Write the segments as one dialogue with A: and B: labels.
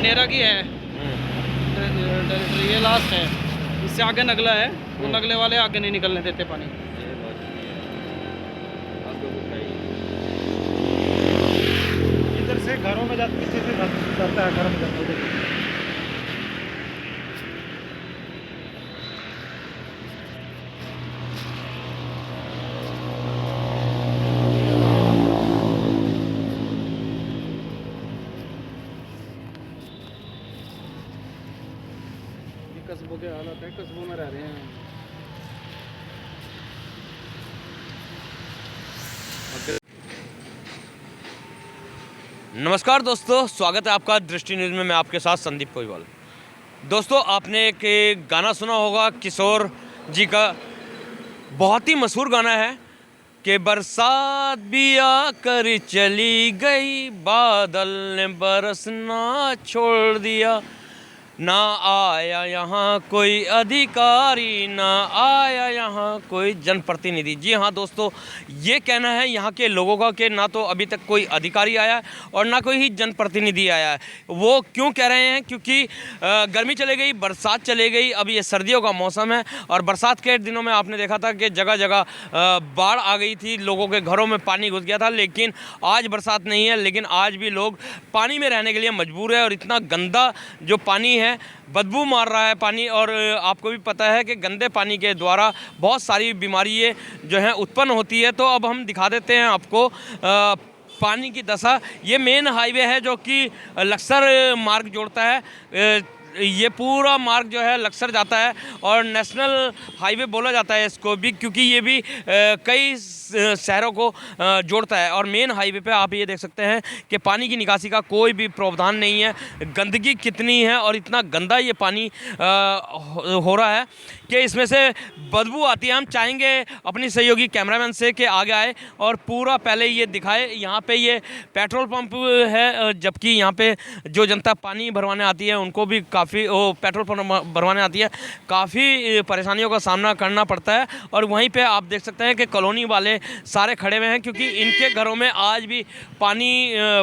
A: ढंडेरा की है टेरिटरी, ये लास्ट है। इससे आगे नगला है, वो नगले वाले आगे नहीं निकलने देते पानी।
B: इधर से घरों में जाता है, घर में जाता है।
A: कस्बों के हालत है, कस्बों में रह रहे हैं।
C: नमस्कार दोस्तों, स्वागत है आपका दृष्टि न्यूज़ में। मैं आपके साथ संदीप कोईवाल। दोस्तों, आपने एक गाना सुना होगा किशोर जी का, बहुत ही मशहूर गाना है कि बरसात भी आकर चली गई, बादल ने बरसना छोड़ दिया, ना आया यहाँ कोई अधिकारी, ना आया यहाँ कोई जनप्रतिनिधि। जी हाँ दोस्तों, ये कहना है यहाँ के लोगों का कि ना तो अभी तक कोई अधिकारी आया है और ना कोई ही जनप्रतिनिधि आया है। वो क्यों कह रहे हैं? क्योंकि गर्मी चले गई, बरसात चले गई, अब ये सर्दियों का मौसम है और बरसात के दिनों में आपने देखा था कि जगह जगह बाढ़ आ गई थी, लोगों के घरों में पानी घुस गया था। लेकिन आज बरसात नहीं है, लेकिन आज भी लोग पानी में रहने के लिए मजबूर है और इतना गंदा जो पानी है, बदबू मार रहा है पानी। और आपको भी पता है कि गंदे पानी के द्वारा बहुत सारी बीमारियाँ जो हैं उत्पन्न होती है। तो अब हम दिखा देते हैं आपको पानी की दशा। ये मेन हाईवे है जो कि लक्सर मार्ग जोड़ता है। ये पूरा मार्ग जो है लक्सर जाता है और नेशनल हाईवे बोला जाता है इसको भी, क्योंकि ये भी कई शहरों को जोड़ता है। और मेन हाईवे पे आप ये देख सकते हैं कि पानी की निकासी का कोई भी प्रावधान नहीं है। गंदगी कितनी है और इतना गंदा ये पानी हो रहा है कि इसमें से बदबू आती है। हम चाहेंगे अपनी सहयोगी कैमरामैन से कि आगे आए और पूरा पहले ये दिखाए। यहाँ पे ये पेट्रोल पंप है, जबकि यहाँ पे जो जनता पानी भरवाने आती है उनको भी काफ़ी पेट्रोल पंप भरवाने आती है, काफ़ी परेशानियों का सामना करना पड़ता है। और वहीं पे आप देख सकते हैं कि कॉलोनी वाले सारे खड़े हुए हैं, क्योंकि इनके घरों में आज भी पानी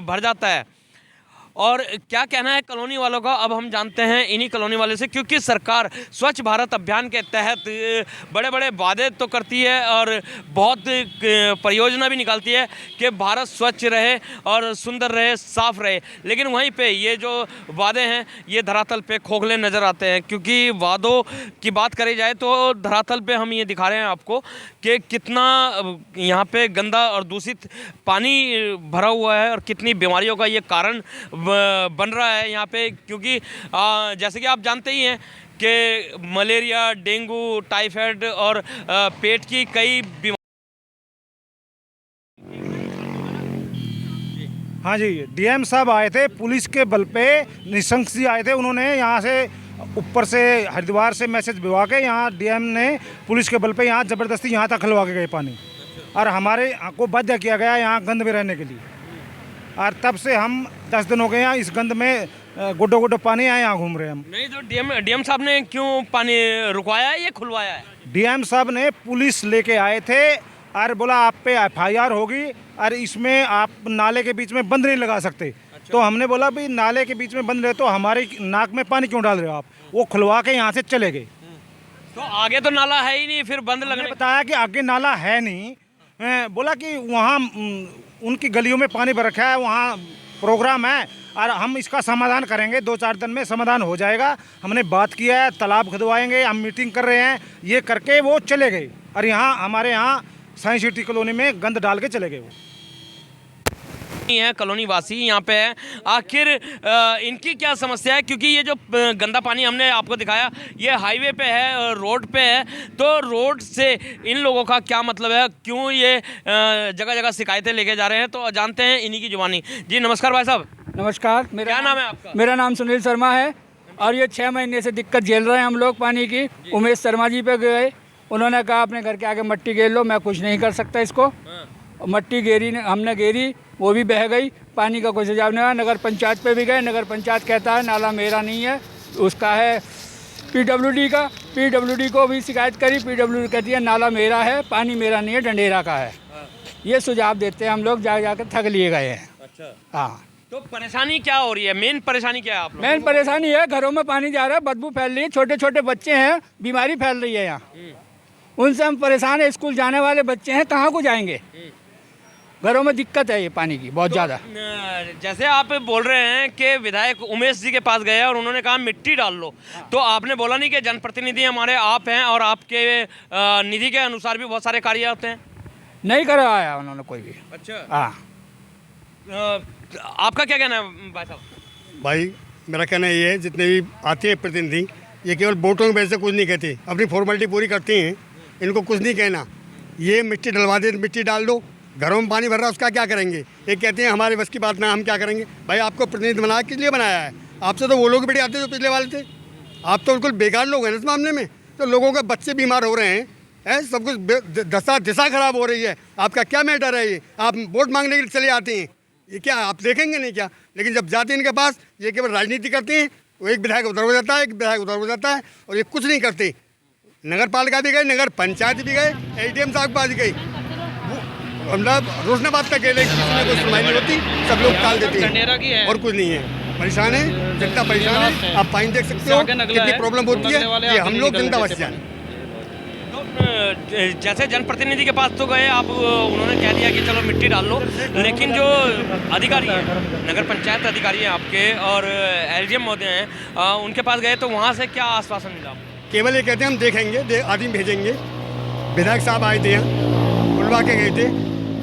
C: भर जाता है। और क्या कहना है कॉलोनी वालों का, अब हम जानते हैं इन्हीं कॉलोनी वाले से, क्योंकि सरकार स्वच्छ भारत अभियान के तहत बड़े बड़े वादे तो करती है और बहुत परियोजना भी निकालती है कि भारत स्वच्छ रहे और सुंदर रहे, साफ रहे। लेकिन वहीं पे ये जो वादे हैं ये धरातल पे खोखले नज़र आते हैं। क्योंकि वादों की बात करी जाए तो धरातल पे हम ये दिखा रहे हैं आपको कि कितना यहाँ पे गंदा और दूषित पानी भरा हुआ है और कितनी बीमारियों का ये कारण बन रहा है यहाँ पे। क्योंकि जैसे कि आप जानते ही हैं कि मलेरिया, डेंगू, टाइफाइड और पेट की कई बीमारी।
B: हाँ जी, डीएम साहब आए थे पुलिस के बल पे, निशंक जी आए थे। उन्होंने यहाँ से ऊपर से हरिद्वार से मैसेज भिजवा के यहाँ डीएम ने पुलिस के बल पे यहाँ ज़बरदस्ती यहाँ तक खिलवा के गए पानी, और हमारे को बाध्य किया गया यहाँ गंद में रहने के लिए। और तब से हम 10 दिन हो गए यहाँ इस गंद में गुड्डो गुड्डो पानी यहाँ घूम रहे हैं हम।
C: नहीं तो डीएम साहब ने क्यों पानी रुकवाया है या खुलवाया है?
B: डीएम साहब ने पुलिस लेके आए थे और बोला आप पे एफआईआर होगी और इसमें आप नाले के बीच में बंद नहीं लगा सकते। अच्छा। तो हमने बोला भाई नाले के बीच में बंद रहे तो हमारे नाक में पानी क्यों डाल रहे हो आप? वो खुलवा के यहाँ से चले गए।
C: तो आगे तो नाला है ही नहीं, फिर बंद लगने
B: बताया कि आगे नाला है नहीं। बोला कि वहाँ उनकी गलियों में पानी भर रखा है, वहाँ प्रोग्राम है और हम इसका समाधान करेंगे, 2-4 दिन में समाधान हो जाएगा। हमने बात किया है, तालाब खुदवाएंगे, हम मीटिंग कर रहे हैं। ये करके वो चले गए और यहाँ हमारे यहाँ साइंस सिटी कॉलोनी में गंद डाल के चले गए। वो
C: है कॉलोनी वासी यहाँ पे है, आखिर इनकी क्या समस्या है? क्योंकि ये जो गंदा पानी हमने आपको दिखाया ये हाईवे पे है, रोड पे है, तो रोड से इन लोगों का क्या मतलब है? क्यों ये जगह जगह शिकायतें लेके जा रहे हैं? तो जानते हैं इन्हीं की जुबानी। जी नमस्कार भाई साहब।
D: नमस्कार।
C: क्या नाम है आपका?
D: मेरा नाम सुनील शर्मा है और ये 6 महीने से दिक्कत झेल रहे हैं हम लोग पानी की। उमेश शर्मा जी पे गए, उन्होंने कहा अपने घर के आगे मट्टी घेर लो, मैं कुछ नहीं कर सकता इसको। मट्टी घेरी हमने घेरी, वो भी बह गई, पानी का कोई सुझाव नहीं आया। नगर पंचायत पे भी गए, नगर पंचायत कहता है नाला मेरा नहीं है, उसका है पीडब्ल्यूडी का। पीडब्ल्यूडी को भी शिकायत करी, पीडब्ल्यूडी कहती है नाला मेरा है, पानी मेरा नहीं है, ढंडेरा का है। ये सुझाव देते हैं हम लोग, जा जाकर थक लिए गए हैं।
C: अच्छा।
D: हाँ,
C: तो परेशानी क्या हो रही है, मेन परेशानी क्या है आप लोग?
D: मेन परेशानी है, घरों में पानी जा रहा है, बदबू फैल रही है, छोटे छोटे बच्चे हैं, बीमारी फैल रही है यहाँ। उनसे हम परेशान है, स्कूल जाने वाले बच्चे हैं, कहाँ को जाएंगे? घरों में दिक्कत है ये पानी की बहुत ज़्यादा।
C: जैसे आप बोल रहे हैं कि विधायक उमेश जी के पास गए और उन्होंने कहा मिट्टी डाल लो, तो आपने बोला नहीं कि जनप्रतिनिधि हमारे आप हैं और आपके निधि के अनुसार भी बहुत सारे कार्य होते हैं?
D: नहीं करवाया उन्होंने कोई भी।
C: अच्छा,
D: हाँ,
C: आपका क्या कहना है भाई साहब?
E: भाई मेरा कहना ये है, जितने भी आते हैं प्रतिनिधि, ये केवल वोटों की वजह से कुछ नहीं कहते, अपनी फॉर्मेलिटी पूरी करते हैं, इनको कुछ नहीं कहना। ये मिट्टी डलवा दे, मिट्टी डाल दो, घरों में पानी भर रहा है उसका क्या करेंगे? ये कहते हैं हमारे बस की बात ना, हम क्या करेंगे? भाई आपको प्रतिनिधि बनाया किस लिए बनाया है? आपसे तो वो लोग भी आते जो पिछले वाले थे, आप तो बिल्कुल बेकार लोग हैं इस मामले में। तो लोगों के बच्चे बीमार हो रहे हैं, सब कुछ दिशा खराब हो रही है। आपका क्या मैटर है ये? आप वोट मांगने के लिए चले आते हैं, ये क्या आप देखेंगे नहीं क्या? लेकिन जब जाते हैं इनके पास, ये केवल राजनीति करते हैं। वो एक विधायक उधर हो जाता है, एक विधायक उधर हो जाता है, और ये कुछ नहीं करते। नगर पालिका भी गए, नगर पंचायत भी गए, एडीएम साहब के पास गई, मतलब रोशनाबाद तक गए, लेकिन किसी में कोई सुनवाई नहीं होती, सब लोग टाल देते हैं और कुछ नहीं है। परेशान है जनता, परेशान है। आप पानी देख सकते हो कितनी प्रॉब्लम होती है, ये हम लोग जनता बच जाए।
C: जैसे जनप्रतिनिधि के पास तो गए आप, उन्होंने कह दिया कि चलो मिट्टी डाल लो, लेकिन जो अधिकारी हैं, नगर पंचायत अधिकारी हैं आपके और एलडीएम महोदय हैं, उनके पास गए तो वहाँ से क्या आश्वासन मिला?
E: केवल ये कहते हैं हम देखेंगे, आदमी भेजेंगे। विधायक साहब आए थे यहाँ, बुलवा के गए थे,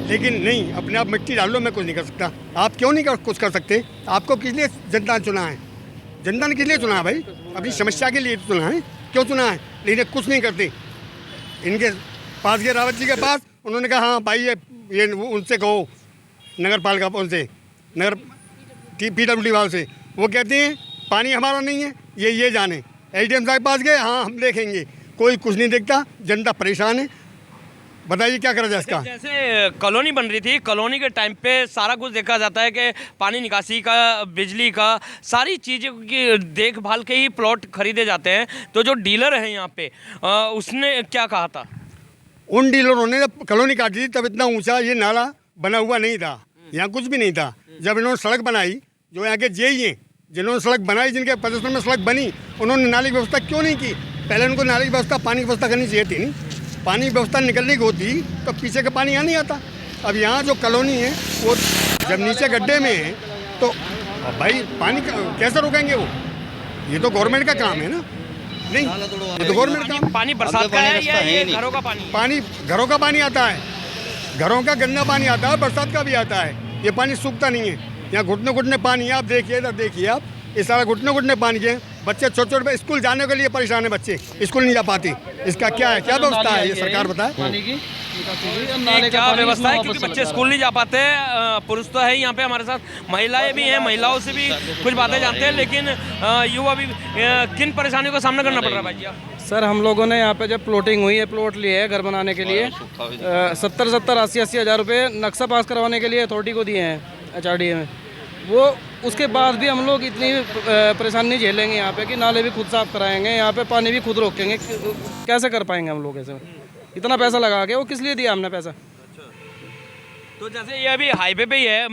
E: लेकिन नहीं, अपने आप मिट्टी डाल लो, मैं कुछ नहीं कर सकता। आप क्यों नहीं कुछ कर सकते? आपको किस लिए जनता ने चुना है? जनता ने किस लिए चुना है भाई? अपनी समस्या के लिए चुना है, क्यों चुना है? लेकिन कुछ नहीं करते। इनके पास गए रावत जी के पास, उन्होंने कहा हाँ भाई ये उनसे कहो, नगर पालिका उनसे, नगर PWD वालों से। वो कहते हैं पानी हमारा नहीं है, ये जाने। एडीएम साहब के पास गए, हाँ हम देखेंगे, कोई कुछ नहीं देखता, जनता परेशान है। बताइए क्या करा जाए इसका?
C: जैसे कॉलोनी बन रही थी, कॉलोनी के टाइम पे सारा कुछ देखा जाता है कि पानी निकासी का, बिजली का, सारी चीज़ों की देखभाल के ही प्लॉट खरीदे जाते हैं। तो जो डीलर है यहाँ पे, उसने क्या कहा था?
E: उन डीलरों ने जब कॉलोनी काटी थी, तब इतना ऊंचा ये नाला बना हुआ नहीं था, यहाँ कुछ भी नहीं था। जब इन्होंने सड़क बनाई, जो यहाँ के जेई हैं, जिन्होंने सड़क बनाई, जिनके प्रदर्शन में सड़क बनी, उन्होंने नाली की व्यवस्था क्यों नहीं की? पहले उनको नाली की व्यवस्था, पानी की व्यवस्था करनी चाहिए थी। नहीं, पानी की व्यवस्था निकलने की होती तो पीछे का पानी यहाँ नहीं आता। अब यहाँ जो कॉलोनी है, वो जब नीचे गड्ढे में है, तो भाई पानी कैसे रोकेंगे? वो ये तो गवर्नमेंट का काम है ना। नहीं, ये तो गवर्नमेंट का
C: पानी बरसात का है या ये घरों का पानी?
E: पानी घरों का पानी आता है, घरों का गंदा पानी आता है, बरसात का भी आता है। ये पानी सूखता नहीं है। यहाँ घुटने घुटने पानी है, आप देखिए, इधर देखिए आप, ये सारा घुटने घुटने पानी है। बच्चे छोटे छोटे स्कूल जाने के लिए परेशान है, बच्चे स्कूल नहीं जा पाते। इसका क्या है, क्या व्यवस्था है, ये सरकार बताए
A: पानी की
C: क्या व्यवस्था है? क्योंकि बच्चे स्कूल नहीं जा पाते। पुरुष तो है यहाँ पे हमारे साथ, महिलाएं भी हैं, महिलाओं से भी कुछ बातें जानते हैं, लेकिन युवा भी किन परेशानियों का सामना करना पड़ रहा है भाई जी?
A: सर हम लोगों ने यहाँ पे जब प्लॉटिंग हुई है, प्लॉट लिए है घर बनाने के लिए, 70-80 हज़ार रुपये नक्शा पास करवाने के लिए अथॉरिटी को दिए हैं HRDA में। वो उसके बाद भी हम लोग इतनी परेशानी झेलेंगे यहाँ पे कि नाले भी खुद साफ कराएंगे, यहाँ पे पानी भी खुद रोकेंगे, कैसे कर पाएंगे हम लोग ऐसे? इतना पैसा लगा के वो किस लिए दिया हमने पैसा?
C: तो जैसे ये अभी हाईवे पे ही है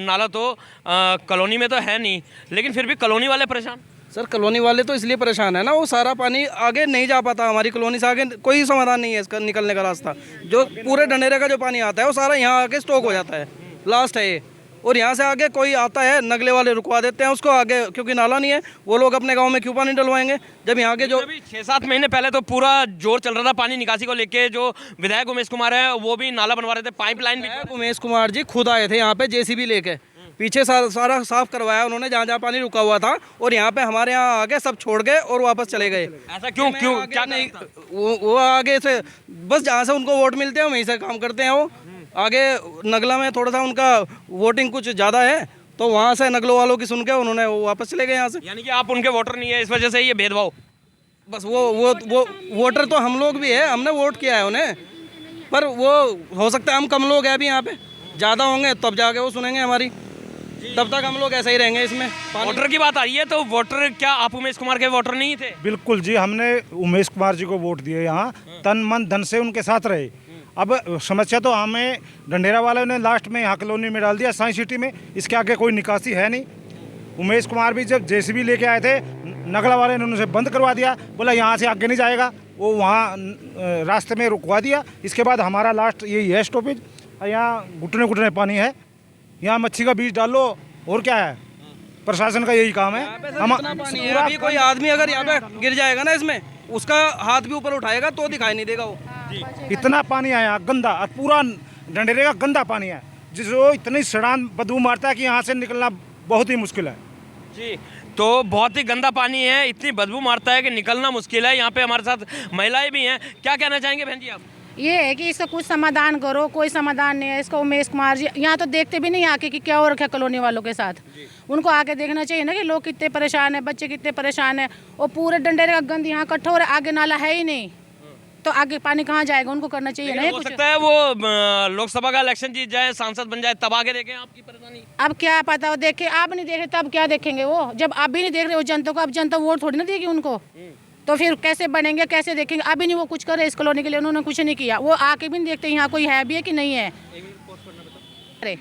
C: नाला, तो कॉलोनी में तो है नहीं, लेकिन फिर भी कॉलोनी वाले परेशान।
A: सर कॉलोनी वाले तो इसलिए परेशान है ना, वो सारा पानी आगे नहीं जा पाता, हमारी कॉलोनी से आगे कोई समाधान नहीं है इसका निकलने का रास्ता। जो पूरे ढंढेरे का जो पानी आता है वो सारा यहाँ आके स्टॉक हो जाता है, लास्ट है ये। और यहाँ से आगे कोई आता है, नगले वाले रुकवा देते हैं उसको आगे, क्योंकि नाला नहीं है। वो लोग अपने गांव में क्यों पानी डलवाएंगे जब यहाँ के जो
C: 6-7 महीने पहले तो पूरा जोर चल रहा था पानी निकासी को लेके। जो विधायक उमेश कुमार है वो भी नाला बनवा रहे थे, पाइपलाइन भी।
A: उमेश कुमार जी खुद आए थे यहाँ पे JCB लेके, पीछे सारा साफ करवाया उन्होंने जहाँ जहाँ पानी रुका हुआ था, और यहाँ पे हमारे यहाँ आगे सब छोड़ गए और वापस चले गए।
C: ऐसा क्यों क्या
A: नहीं? वो आगे से बस जहाँ से उनको वोट मिलते हैं वहीं से काम करते हैं। वो आगे नगला में थोड़ा सा उनका वोटिंग कुछ ज़्यादा है, तो वहाँ से नगलों वालों की सुन के उन्होंने वो वापस चले गए यहाँ से।
C: यानी कि आप उनके वोटर नहीं है, इस वजह से ये भेदभाव?
A: बस वो वोटर तो हम लोग भी है, हमने वोट किया है उन्हें, पर वो हो सकता है हम कम लोग हैं अभी यहाँ पे, ज़्यादा होंगे तब जाके वो सुनेंगे हमारी, तब तक हम लोग ऐसे ही रहेंगे इसमें।
C: वोटर की बात आ रही है, तो वोटर क्या आप उमेश कुमार के वोटर नहीं थे?
B: बिल्कुल जी, हमने उमेश कुमार जी को वोट दिए, यहाँ तन मन धन से उनके साथ रहे, अब समस्या तो हमें डंडेरा वालों ने लास्ट में यहाँ कॉलोनी में डाल दिया, साइंस सिटी में। इसके आगे कोई निकासी है नहीं। उमेश कुमार भी जब जेसीबी लेके आए थे, नगला वाले ने उनसे बंद करवा दिया, बोला यहाँ से आगे नहीं जाएगा, वो वहाँ रास्ते में रुकवा दिया। इसके बाद हमारा लास्ट यही है स्टॉपेज। यहाँ घुटने घुटने पानी है, यहाँ मच्छी का बीज डाल लो, और क्या है, प्रशासन का यही काम है। हम
A: अभी कोई आदमी अगर यहाँ पे गिर जाएगा ना, इसमें उसका हाथ भी ऊपर उठाएगा तो दिखाई नहीं देगा वो।
B: इतना पानी आया गंदा, और पूरा डंडेरे का गंदा पानी है, जिसको इतनी सड़ान बदबू मारता है कि यहाँ से निकलना बहुत ही मुश्किल है
C: जी। तो बहुत ही गंदा पानी है, इतनी बदबू मारता है कि निकलना मुश्किल है। यहाँ पे हमारे साथ महिलाएं भी हैं। क्या कहना चाहेंगे बहन जी आप?
F: ये है कि इसका कुछ समाधान करो, कोई समाधान नहीं है इसका। उमेश कुमार जी यहाँ तो देखते भी नहीं आके कि क्या हो रखा है कॉलोनी वालों के साथ। उनको आके देखना चाहिए ना कि लोग कितने परेशान हैं, बच्चे कितने परेशान हैं। और पूरे डंडेरे का गंद यहाँ इकट्ठा हो रहा है, आगे नाला है ही नहीं, तो आगे पानी कहाँ जाएगा? उनको करना चाहिए ना
C: हो
F: कुछ।
C: सकता है वो लोकसभा का इलेक्शन जीत जाए, सांसद बन जाए, तब आगे देखें आपकी परेशानी।
F: अब क्या पता, वो देखे, आप नहीं देख रहे तब क्या देखेंगे वो? जब आप भी नहीं देख रहे हो जनता को, अब जनता वोट थोड़ी ना देगी उनको, तो फिर कैसे बनेंगे, कैसे देखेंगे? अभी नहीं वो कुछ करे इस कॉलोनी के लिए, उन्होंने कुछ नहीं किया। वो आके भी नहीं देखते यहाँ कोई है भी है कि नहीं है। अरे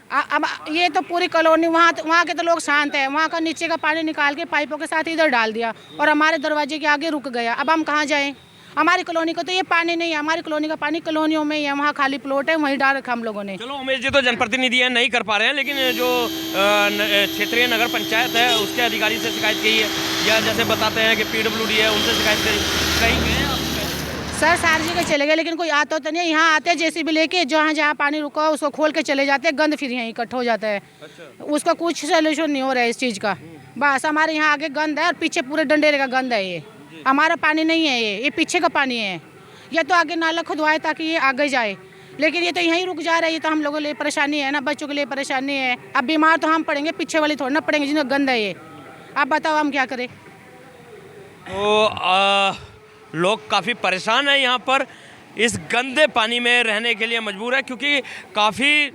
F: अब ये तो पूरी कॉलोनी, वहाँ के तो लोग शांत है। वहाँ का नीचे का पानी निकाल के पाइपों के साथ इधर डाल दिया और हमारे दरवाजे के आगे रुक गया। अब हम कहाँ जाएं? हमारी कॉलोनी को तो ये पानी नहीं है, हमारी कॉलोनी का पानी कॉलोनियों में ही है। वहाँ खाली प्लॉट है, वहीं डाल रखा हम लोगों ने।
C: चलो उमेश जी तो जनप्रतिनिधि है, नहीं कर पा रहे हैं, लेकिन जो क्षेत्रीय नगर पंचायत है उसके अधिकारी से शिकायत की है, या जैसे बताते हैं कि PWD है उनसे शिकायत करी, कहीं गए आप?
F: सर सार जी के चले गए, लेकिन कोई आता तो नहीं। यहाँ आते जेसीबी लेके, जहाँ जहाँ पानी रुका हो उसको खोल के चले जाते हैं, गंद फिर यहीं इकट्ठा हो जाता है। उसका कुछ सोल्यूशन नहीं हो रहा है इस चीज़ का। बस हमारे यहाँ आगे गंद है और पीछे पूरे डंडेरे का गंद है। ये हमारा पानी नहीं है, ये पीछे का पानी है। ये तो आगे नाला खुदवाए ताकि ये आगे जाए, लेकिन ये तो यहीं रुक जा रहा है। ये तो हम लोगों के लिए परेशानी है ना, बच्चों के लिए परेशानी है। अब बीमार तो हम पड़ेंगे, पीछे वाले थोड़ा ना पड़ेंगे जिनका गंद है ये। आप बताओ हम क्या करें?
C: तो लोग काफ़ी परेशान हैं यहाँ पर, इस गंदे पानी में रहने के लिए मजबूर है, क्योंकि काफ़ी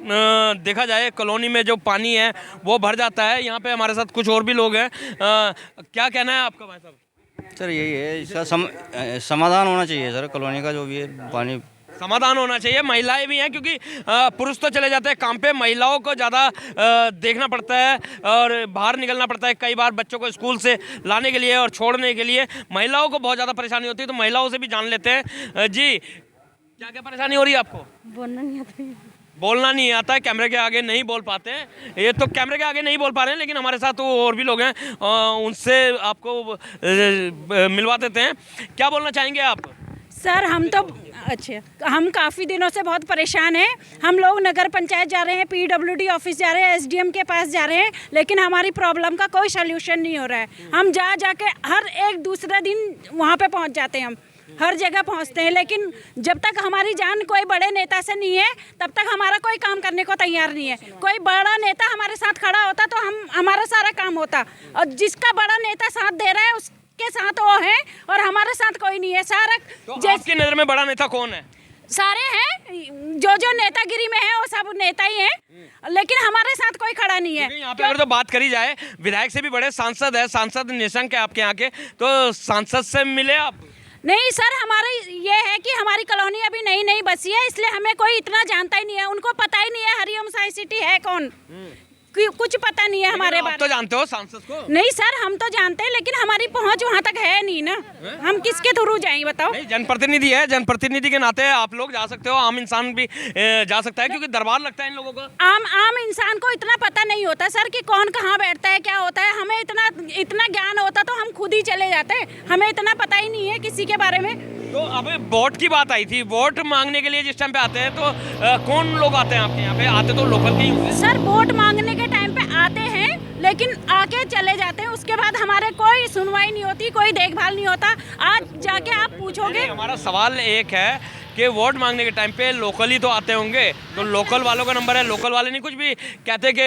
C: देखा जाए कॉलोनी में जो पानी है वो भर जाता है। यहाँ पे हमारे साथ कुछ और भी लोग हैं। क्या कहना है आपका भाई साहब?
G: सर यही है, इसका समाधान होना चाहिए सर, कॉलोनी का जो भी है पानी
C: समाधान होना चाहिए। महिलाएं भी हैं, क्योंकि पुरुष तो चले जाते हैं काम पे, महिलाओं को ज़्यादा देखना पड़ता है और बाहर निकलना पड़ता है कई बार बच्चों को स्कूल से लाने के लिए और छोड़ने के लिए। महिलाओं को बहुत ज़्यादा परेशानी होती है, तो महिलाओं से भी जान लेते हैं। जी, क्या क्या परेशानी हो रही है आपको?
H: बोलना नहीं आता।
C: बोलना नहीं आता है, कैमरे के आगे नहीं बोल पाते हैं। ये तो कैमरे के आगे नहीं बोल पा रहे हैं, लेकिन हमारे साथ तो और भी लोग हैं, उनसे आपको मिलवा देते हैं। क्या बोलना चाहेंगे आप?
H: सर हम तो अच्छा, हम काफ़ी दिनों से बहुत परेशान हैं। हम लोग नगर पंचायत जा रहे हैं, PWD ऑफिस जा रहे हैं, SDM के पास जा रहे हैं, लेकिन हमारी प्रॉब्लम का कोई सल्यूशन नहीं हो रहा है। हम जाके हर एक दूसरे दिन वहाँ पे पहुँच जाते हैं, हम हर जगह पहुँचते हैं, लेकिन जब तक हमारी जान कोई बड़े नेता से नहीं है तब तक हमारा कोई काम करने को तैयार नहीं है। कोई बड़ा नेता हमारे साथ खड़ा होता तो हमारा सारा काम होता, और जिसका बड़ा नेता साथ दे रहा है उसके साथ वो है और हमारे साथ कोई नहीं है। सारा
C: तो आपकी नज़र में बड़ा नेता कौन है?
H: सारे हैं, जो नेतागिरी में है वो सब नेता ही हैं, लेकिन हमारे साथ कोई खड़ा नहीं है।
C: यहाँ पे अगर तो बात करी जाए, विधायक से भी बड़े सांसद है, सांसद निशंक है आपके यहाँ के, तो सांसद से मिले आप?
H: नहीं सर, हमारी ये है कि हमारी कॉलोनी अभी नई नई बसी है, इसलिए हमें कोई इतना जानता ही नहीं है। उनको पता ही नहीं है हरिओम साइंस सिटी है कौन, कुछ पता नहीं है हमारे बारे में।
C: तो जानते हो सांसद को?
H: नहीं सर, हम तो जानते हैं, लेकिन हमारी पहुंच वहां तक है नहीं ना। हम किसके थ्रू जाएंगे बताओ?
C: नहीं, जनप्रतिनिधि है, जनप्रतिनिधि के नाते आप लोग जा सकते हो, आम इंसान भी जा सकता है, क्योंकि दरबार लगता है इन लोगों का।
H: आम इंसान को इतना पता नहीं होता सर कि कौन कहाँ बैठता है, क्या होता है। हमें इतना ज्ञान होता तो हम खुद ही चले जाते, हमें इतना पता ही नहीं है किसी के बारे में।
C: तो अब वोट की बात आई थी, वोट मांगने के लिए जिस टाइम पे आते हैं तो कौन लोग आते हैं आपके यहाँ पे? आते तो लोकल के ही होंगे
H: सर, वोट मांगने के टाइम पे आते हैं, लेकिन आके चले जाते हैं। उसके बाद हमारे कोई सुनवाई नहीं होती, कोई देखभाल नहीं होता। आज जाके आप पूछोगे।
C: हमारा सवाल एक है कि वोट मांगने के टाइम पे लोकल ही तो आते होंगे, तो लोकल वालों का नंबर है, लोकल वाले नहीं कुछ भी कहते कि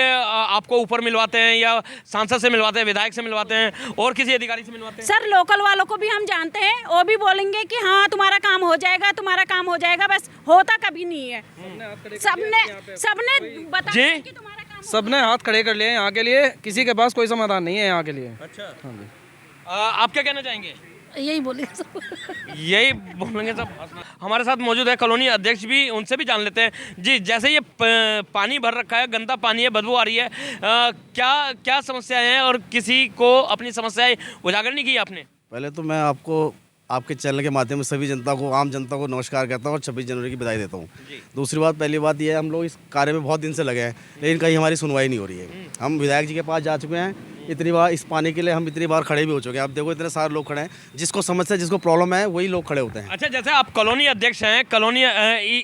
C: आपको ऊपर मिलवाते हैं, या सांसद से मिलवाते हैं, विधायक से मिलवाते हैं, और किसी अधिकारी से मिलवाते हैं?
H: सर लोकल वालों को भी हम जानते हैं, वो भी बोलेंगे कि हाँ तुम्हारा काम हो जाएगा, तुम्हारा काम हो जाएगा, बस होता कभी नहीं है। सबने बताया कि तुम्हारा काम,
A: सबने हाथ खड़े कर लिए यहाँ के लिए, किसी के पास कोई समाधान नहीं है यहाँ के लिए।
C: अच्छा, हाँ जी। आप क्या कहना चाहेंगे?
F: यही बोले
C: यही बोलेंगे सब। हमारे साथ मौजूद है कॉलोनी अध्यक्ष भी, उनसे भी जान लेते हैं। जी, जैसे ये पानी भर रखा है, गंदा पानी है, बदबू आ रही है, क्या क्या समस्याएं हैं और किसी को अपनी समस्याएं उजागर नहीं की आपने?
I: पहले तो मैं आपको आपके चैनल के माध्यम से सभी जनता को, आम जनता को नमस्कार कहता हूँ और 26 जनवरी की बधाई देता हूँ। दूसरी बात, पहली बात यह है, हम लोग इस कार्य में बहुत दिन से लगे हैं, लेकिन कहीं हमारी सुनवाई नहीं हो रही है। हम विधायक जी के पास जा चुके हैं, इतनी बार इस पानी के लिए हम इतनी बार खड़े भी हो चुके हैं। आप देखो इतने सारे लोग खड़े हैं, जिसको समस्या, जिसको प्रॉब्लम है, वही लोग खड़े होते हैं।
C: अच्छा, जैसे आप कॉलोनी अध्यक्ष हैं, कॉलोनी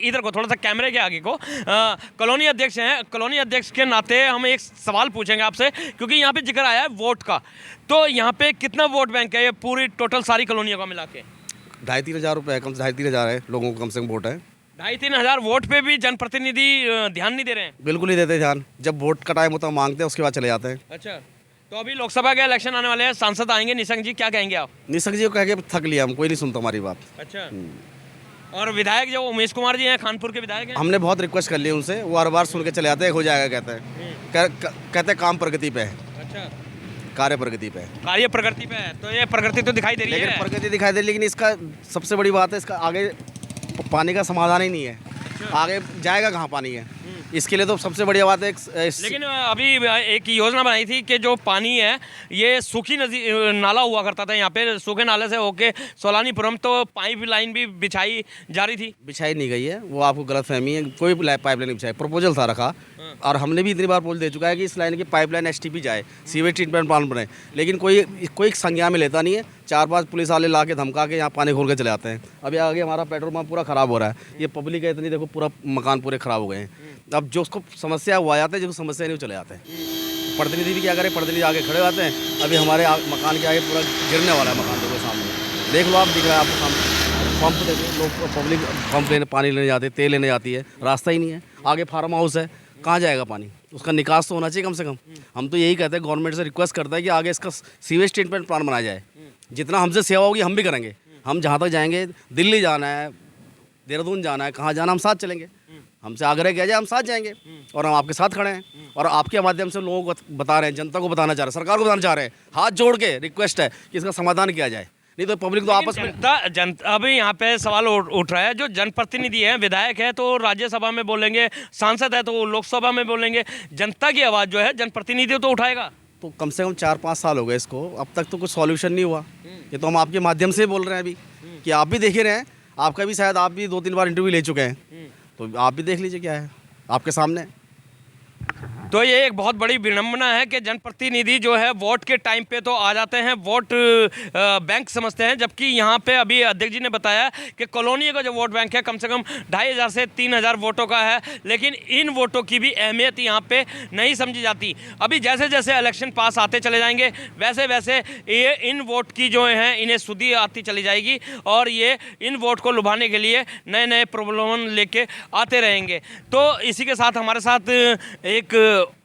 C: इधर को थोड़ा सा कैमरे के आगे को, कॉलोनी अध्यक्ष हैं, कॉलोनी अध्यक्ष के नाते हम एक सवाल पूछेंगे आपसे, क्योंकि यहाँ पे जिक्र आया है वोट का। तो यहाँ पे कितना वोट बैंक है ये पूरी टोटल सारी कॉलोनियों का मिला के?
I: 2,500-3 हज़ार रुपये है, कम से 2,500-3 हज़ार है लोगों को कम से कम वोट है।
C: 2,500-3 हज़ार वोट पे भी जनप्रतिनिधि ध्यान नहीं दे रहे हैं?
I: बिल्कुल नहीं देते ध्यान। जब वोट का टाइम होता है मांगते हैं, उसके बाद चले जाते हैं।
C: अच्छा, तो अभी लोकसभा के इलेक्शन आने वाले हैं, सांसद आएंगे, निशंक जी, क्या कहेंगे आप?
I: निशंक जी को कह के थक लिया हम, कोई नहीं सुनता हमारी बात।
C: अच्छा, और विधायक जो उमेश कुमार जी हैं, खानपुर के विधायक हैं,
I: हमने बहुत रिक्वेस्ट कर ली उनसे, वो हर बार सुन के चले जाते हैं, हो जाएगा कहते हैं। कहते हैं काम प्रगति पे है।
C: अच्छा,
I: कार्य प्रगति पे है।
C: कार्य प्रगति पे है, तो ये प्रगति तो दिखाई दे रही
I: लेकिन
C: है।
I: प्रगति दिखाई दे रही, लेकिन इसका सबसे बड़ी बात है, इसका आगे पानी का समाधान ही नहीं है। आगे जाएगा कहाँ पानी है, इसके लिए तो सबसे बढ़िया बात है
C: लेकिन अभी एक योजना बनाई थी कि जो पानी है ये सूखी नदी नाला हुआ करता था, यहाँ पे सूखे नाले से होके सोलानीपुरम, तो पाइप लाइन भी बिछाई जा रही थी।
I: बिछाई नहीं गई है, वो आपको गलतफहमी है। कोई पाइपलाइन नहीं बिछाई, प्रपोजल था रखा, और हमने भी इतनी बार बोल दे चुका है कि इस लाइन की पाइपलाइन एसटीपी जाए, सीवेज ट्रीटमेंट प्लांट बने, लेकिन कोई संज्ञा में लेता नहीं है। 4-5 पुलिस वाले ला के धमका के यहाँ पानी खोल के चले जाते हैं। अभी आगे हमारा पेट्रोल पंप पूरा ख़राब हो रहा है, ये पब्लिक है इतनी, देखो पूरा मकान पूरे ख़राब हो गए हैं। अब जो उसको समस्या वो आ जाते हैं, जिसको समस्या नहीं वो चले जाते हैं। प्रतिनिधि भी क्या करें, प्रतिनिधि आगे खड़े होते हैं। अभी हमारे मकान के आगे पूरा गिरने वाला है मकान, देखो सामने, देख लो आप, दिख रहा है आपको सामने। पंप देखो, लोग पब्लिक पंप लेने, पानी लेने जाते हैं, तेल लेने जाती है, रास्ता ही नहीं है। आगे फार्म हाउस है, कहाँ जाएगा पानी, उसका निकास तो होना चाहिए कम से कम। हम तो यही कहते हैं, गवर्नमेंट से रिक्वेस्ट करता है कि आगे इसका सीवेज ट्रीटमेंट प्लांट बनाया जाए। जितना हमसे सेवा होगी हम भी करेंगे। हम जहाँ तक जाएंगे, दिल्ली जाना है, देहरादून जाना है, कहाँ जाना, हम साथ चलेंगे। हमसे आग्रह किया जाए, हम साथ जाएंगे, और हम आपके साथ खड़े हैं। और आपके माध्यम से लोगों को बता रहे हैं, जनता को बताना चाह रहे हैं, सरकार को बताना चाह रहे हैं, हाथ जोड़ के रिक्वेस्ट है कि इसका समाधान किया जाए, नहीं तो पब्लिक तो आपस में
C: जनता अभी यहाँ पे सवाल उठ रहा है, जो जनप्रतिनिधि है, विधायक है तो राज्यसभा में बोलेंगे, सांसद है तो लोकसभा में बोलेंगे, जनता की आवाज़ जो है जनप्रतिनिधि तो उठाएगा।
I: तो कम से कम 4-5 साल हो गए इसको, अब तक तो कुछ सॉल्यूशन नहीं हुआ। ये तो हम आपके माध्यम से बोल रहे हैं अभी, कि आप भी देख ही रहे हैं, आपका भी शायद, आप भी 2-3 बार इंटरव्यू ले चुके हैं, तो आप भी देख लीजिए क्या है आपके सामने।
C: तो ये एक बहुत बड़ी विडंबना है कि जनप्रतिनिधि जो है वोट के टाइम पे तो आ जाते हैं, वोट बैंक समझते हैं, जबकि यहाँ पे अभी अध्यक्ष जी ने बताया कि कॉलोनी का जो वोट बैंक है कम से कम 2,500 से 3,000 वोटों का है, लेकिन इन वोटों की भी अहमियत यहाँ पे नहीं समझी जाती। अभी जैसे जैसे इलेक्शन पास आते चले जाएंगे, वैसे वैसे ये इन वोट की जो है इन्हें सुधि आती चली जाएगी, और ये इन वोट को लुभाने के लिए नए नए प्रलोभन लेके आते रहेंगे। तो इसी के साथ हमारे साथ एक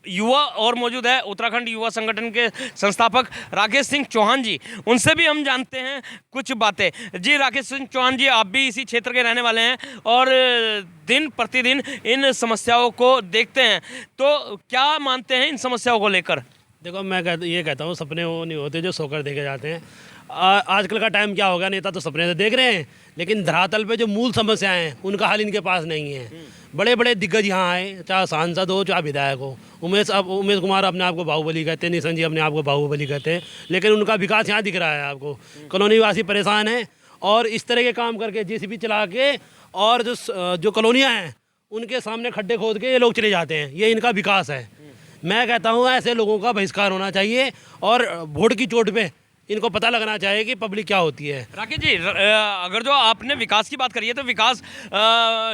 C: युवा और मौजूद है, उत्तराखंड युवा संगठन के संस्थापक राकेश सिंह चौहान जी, उनसे भी हम जानते हैं कुछ बातें। जी राकेश सिंह चौहान जी, आप भी इसी क्षेत्र के रहने वाले हैं और दिन प्रतिदिन इन समस्याओं को देखते हैं, तो क्या मानते हैं इन समस्याओं को लेकर?
J: देखो, मैं ये कहता हूँ, सपने वो नहीं होते जो सोकर देखे जाते हैं। आजकल का टाइम क्या होगा, नेता तो सपने से देख रहे हैं, लेकिन धरातल पे जो मूल समस्याएं हैं उनका हल इनके पास नहीं है। बड़े बड़े दिग्गज यहाँ आए, चाहे सांसद हो चाहे विधायक हो, उमेश कुमार अपने आप को बाहुबली कहते हैं, निशंक जी अपने आप को बाहुबली कहते हैं, लेकिन उनका विकास यहाँ दिख रहा है आपको। कॉलोनी वासी परेशान हैं, और इस तरह के काम करके जेसीबी चला के, और जो कॉलोनियाँ हैं उनके सामने खड्डे खोद के ये लोग चले जाते हैं, ये इनका विकास है। मैं कहता हूँ ऐसे लोगों का बहिष्कार होना चाहिए, और वोट की चोट पे इनको पता लगना चाहिए कि पब्लिक क्या होती है।
C: राकेश जी, अगर जो आपने विकास की बात करी है, तो विकास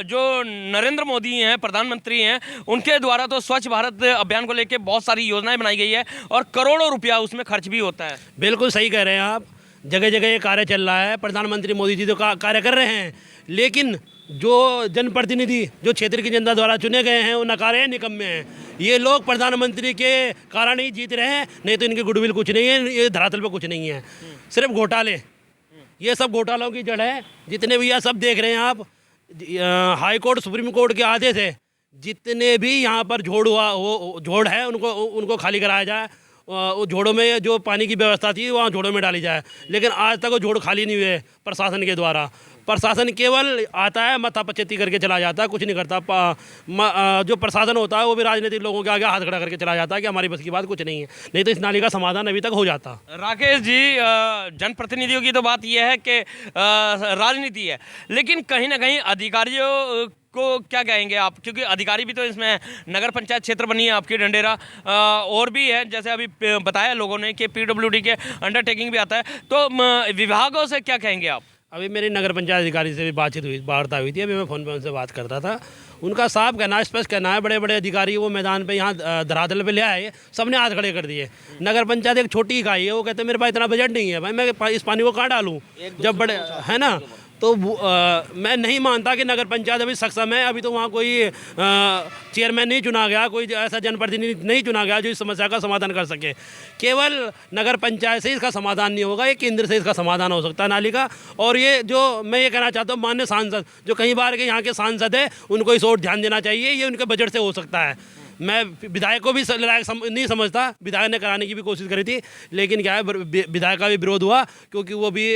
C: जो नरेंद्र मोदी हैं, प्रधानमंत्री हैं, उनके द्वारा तो स्वच्छ भारत अभियान को लेकर बहुत सारी योजनाएं बनाई गई है, और करोड़ों रुपया उसमें खर्च भी होता है।
J: बिल्कुल सही कह रहे हैं आप, जगह जगह ये कार्य चल रहा है, प्रधानमंत्री मोदी जी तो कार्य कर रहे हैं, लेकिन जो जनप्रतिनिधि जो क्षेत्र की जनता द्वारा चुने गए हैं वो नकारे हैं, निकम्मे हैं। ये लोग प्रधानमंत्री के कारण ही जीत रहे हैं, नहीं तो इनकी गुडविल कुछ नहीं है, ये धरातल पे कुछ नहीं है, सिर्फ घोटाले। ये सब घोटालों की जड़ है, जितने भी यह सब देख रहे हैं आप। हाई कोर्ट, सुप्रीम कोर्ट के आदेश है, जितने भी यहाँ पर जोड़ है उनको खाली कराया जाए, वो झोड़ों में जो पानी की व्यवस्था थी वहाँ झोड़ों में डाली जाए, लेकिन आज तक वो झोड़ खाली नहीं हुए प्रशासन के द्वारा। प्रशासन केवल आता है, माथा पचेती करके चला जाता है, कुछ नहीं करता। जो प्रशासन होता है वो भी राजनीतिक लोगों के आगे हाथ खड़ा करके चला जाता है कि हमारी बस की बात कुछ नहीं है, नहीं तो इस नाली का समाधान अभी तक हो जाता।
C: राकेश जी, जनप्रतिनिधियों की तो बात यह है कि राजनीति है, लेकिन कहीं ना कहीं अधिकारियों को क्या कहेंगे आप, क्योंकि अधिकारी भी तो इसमें नगर पंचायत क्षेत्र बनी है आपकी डंडेरा, और भी है जैसे अभी बताया लोगों ने कि पीडब्ल्यूडी के अंडरटेकिंग भी आता है, तो विभागों से क्या कहेंगे आप?
J: अभी मेरी नगर पंचायत अधिकारी से भी बातचीत हुई, वार्ता हुई थी, अभी मैं फ़ोन पर उनसे बात कर रहा था। उनका साफ कहना है, स्पष्ट कहना है, बड़े बड़े अधिकारी वो मैदान पे यहाँ धरातल पे ले आए, सबने हाथ खड़े कर दिए। नगर पंचायत एक छोटी इकाई है, वो कहते हैं मेरे पास इतना बजट नहीं है भाई, मैं इस पानी को कहाँ डालूँ, जब बड़े है ना। तो मैं नहीं मानता कि नगर पंचायत अभी सक्षम है। अभी तो वहाँ कोई चेयरमैन नहीं चुना गया, कोई ऐसा जनप्रतिनिधि नहीं चुना गया जो इस समस्या का समाधान कर सके। केवल नगर पंचायत से इसका समाधान नहीं होगा, ये केंद्र से इसका समाधान हो सकता है नाली का। और ये जो मैं ये कहना चाहता हूँ, माननीय सांसद जो कई बार के यहाँ के सांसद है, उनको इस ओर ध्यान देना चाहिए, ये उनके बजट से हो सकता है। मैं विधायक को भी नहीं समझता, विधायक ने कराने की भी कोशिश करी थी, लेकिन क्या है, विधायक का भी विरोध हुआ, क्योंकि वो भी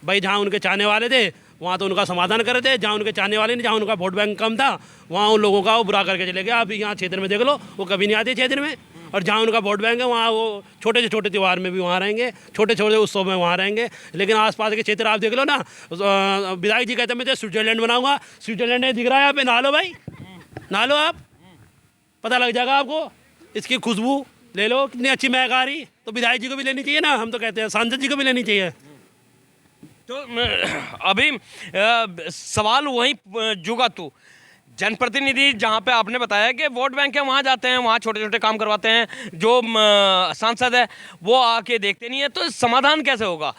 J: भाई जहाँ उनके चाहने वाले थे वहाँ तो उनका समाधान कर रहे थे, जहाँ उनके चाहने वाले नहीं, जहाँ उनका वोट बैंक कम था वहाँ उन लोगों का वो बुरा करके चले गए। आप यहाँ क्षेत्र में देख लो, वो कभी नहीं आते क्षेत्र में, और जहाँ उनका वोट बैंक है वहाँ वो छोटे से छोटे त्यौहार में भी वहाँ रहेंगे, छोटे छोटे उत्सव में वहाँ रहेंगे। लेकिन आसपास के क्षेत्र आप देख लो ना, विधायक जी कहते हैं मैं स्विट्जरलैंड बनाऊँगा, स्विट्जरलैंड नहीं दिख रहा है यहाँ पे, नहा लो भाई, नहा लो, आप पता लग जाएगा आपको। इसकी खुशबू ले लो, कितनी अच्छी महक आ रही, तो विधायक जी को भी लेनी चाहिए ना, हम तो कहते हैं सांसद जी को भी लेनी चाहिए।
C: तो अभी सवाल वहीं जुगा तू, जनप्रतिनिधि जहाँ पे आपने बताया कि वोट बैंक है वहाँ जाते हैं, वहाँ छोटे छोटे काम करवाते हैं, जो सांसद है वो आके देखते नहीं है, तो समाधान कैसे होगा?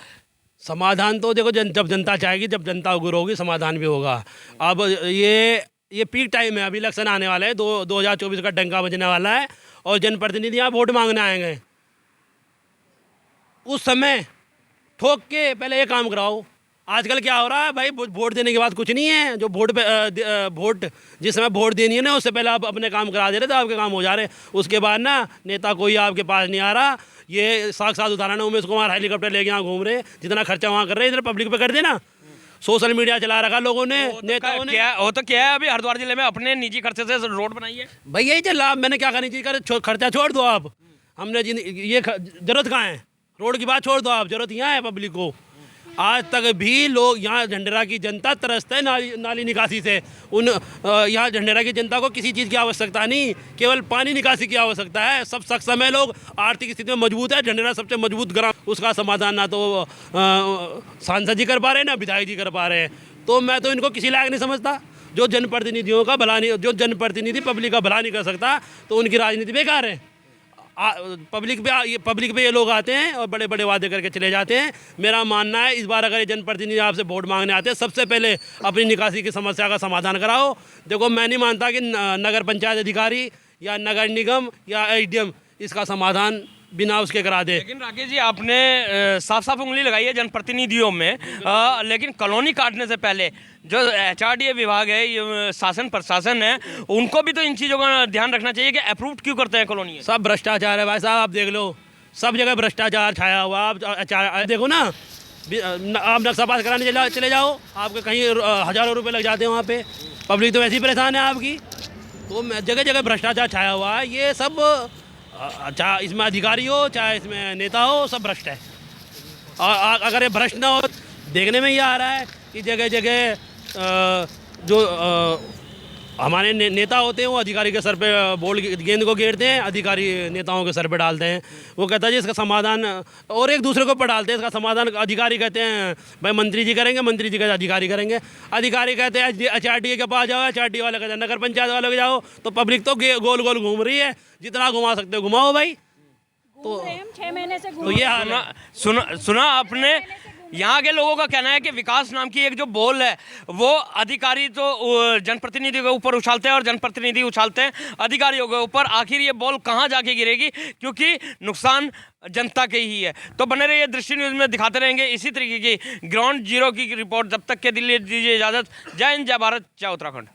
J: समाधान तो देखो जब जनता चाहेगी, जब जनता उग्र होगी, समाधान भी होगा। अब ये पीक टाइम है, अभी इलेक्शन आने वाला है, 2024 का डंका बजने वाला है, और जनप्रतिनिधि यहाँ वोट मांगने आएंगे। उस समय ठोक के पहले ये काम कराओ। आजकल क्या हो रहा है भाई, वोट देने के बाद कुछ नहीं है, जो वोट जिस समय वोट देनी है ना, उससे पहले आप अपने काम करा दे रहे, तो आपके काम हो जा रहे, उसके बाद ना नेता कोई आपके पास नहीं आ रहा। ये साक्षात उदाहरण है, उमेश कुमार हेलीकॉप्टर लेके यहाँ घूम रहे, जितना खर्चा वहाँ कर रहे हैं इधर पब्लिक पे कर देना। सोशल मीडिया चला रखा लोगों ने, नेताओं ने।
C: क्या है, अभी हरिद्वार जिले में अपने निजी खर्चे से रोड बनाई है
J: भाई, यही चल, मैंने क्या करनी चाहिए, खर्चा छोड़ दो आप, हमने ये जरूरत कहाँ है, रोड की बात छोड़ दो आप, जरूरत यहाँ है पब्लिक को। आज तक भी लोग यहाँ झंडेरा की जनता तरसता है नाली निकासी से। यहाँ झंडेरा की जनता को किसी चीज़ की आवश्यकता नहीं, केवल पानी निकासी की आवश्यकता है। सब सक्षम है लोग, आर्थिक स्थिति में मजबूत है, झंडेरा सबसे मजबूत ग्राम, उसका समाधान ना तो सांसद जी कर पा रहे हैं, ना विधायक जी कर पा रहे हैं। तो मैं तो इनको किसी लायक नहीं समझता। जो जनप्रतिनिधियों का भला नहीं, जो जनप्रतिनिधि पब्लिक का भला नहीं कर सकता, तो उनकी राजनीति बेकार है। पब्लिक पे ये लोग आते हैं और बड़े बड़े वादे करके चले जाते हैं। मेरा मानना है, इस बार अगर ये जनप्रतिनिधि आपसे वोट मांगने आते हैं, सबसे पहले अपनी निकासी की समस्या का समाधान कराओ। देखो, मैं नहीं मानता कि नगर पंचायत अधिकारी या नगर निगम या एसडीएम इसका समाधान बिना उसके करा दे।
C: लेकिन राकेश जी, आपने साफ साफ उंगली लगाई है जनप्रतिनिधियों में, लेकिन कॉलोनी काटने से पहले जो HRDA विभाग है, ये शासन प्रशासन है, उनको भी तो इन चीज़ों का ध्यान रखना चाहिए कि अप्रूव क्यों करते हैं कॉलोनी।
J: सब भ्रष्टाचार है भाई साहब, आप देख लो, सब जगह भ्रष्टाचार छाया हुआ। आप देखो ना, आप नक्शा पास कराने चले जाओ, आपके कहीं हज़ारों रुपये लग जाते हैं वहाँ पे। पब्लिक तो वैसी परेशान है आपकी, तो जगह जगह भ्रष्टाचार छाया हुआ है। ये सब, चाहे इसमें अधिकारी हो चाहे इसमें नेता हो, सब भ्रष्ट है। और अगर ये भ्रष्ट ना हो, देखने में ये आ रहा है कि जगह जगह जो हमारे नेता होते हैं वो अधिकारी के सर पे बॉल गेंद को घेरते हैं, अधिकारी नेताओं के सर पे डालते हैं। वो कहता है जी इसका समाधान, और एक दूसरे को ऊपर डालते हैं इसका समाधान। अधिकारी कहते हैं भाई मंत्री जी करेंगे, मंत्री जी कहते हैं अधिकारी करेंगे, अधिकारी कहते हैं HRDA के पास जाओ, HRDA वाले कहते हैं नगर पंचायत वाले के जाओ। तो पब्लिक तो गोल गोल घूम रही है, जितना घुमा सकते हो घुमाओ भाई। तो
H: 6 महीने से
J: तो ये हाल है।
C: सुना आपने, यहाँ के लोगों का कहना है कि विकास नाम की एक जो बॉल है वो अधिकारी तो जनप्रतिनिधि के ऊपर उछालते हैं और जनप्रतिनिधि उछालते हैं अधिकारियों के ऊपर। आखिर ये बॉल कहाँ जाके गिरेगी, क्योंकि नुकसान जनता के ही है। तो बने रहिए दृष्टि न्यूज़ में, दिखाते रहेंगे इसी तरीके की ग्राउंड जीरो की रिपोर्ट। जब तक के दिल्ली दीजिए इजाज़त। जय हिंद, जय भारत, जय उत्तराखंड।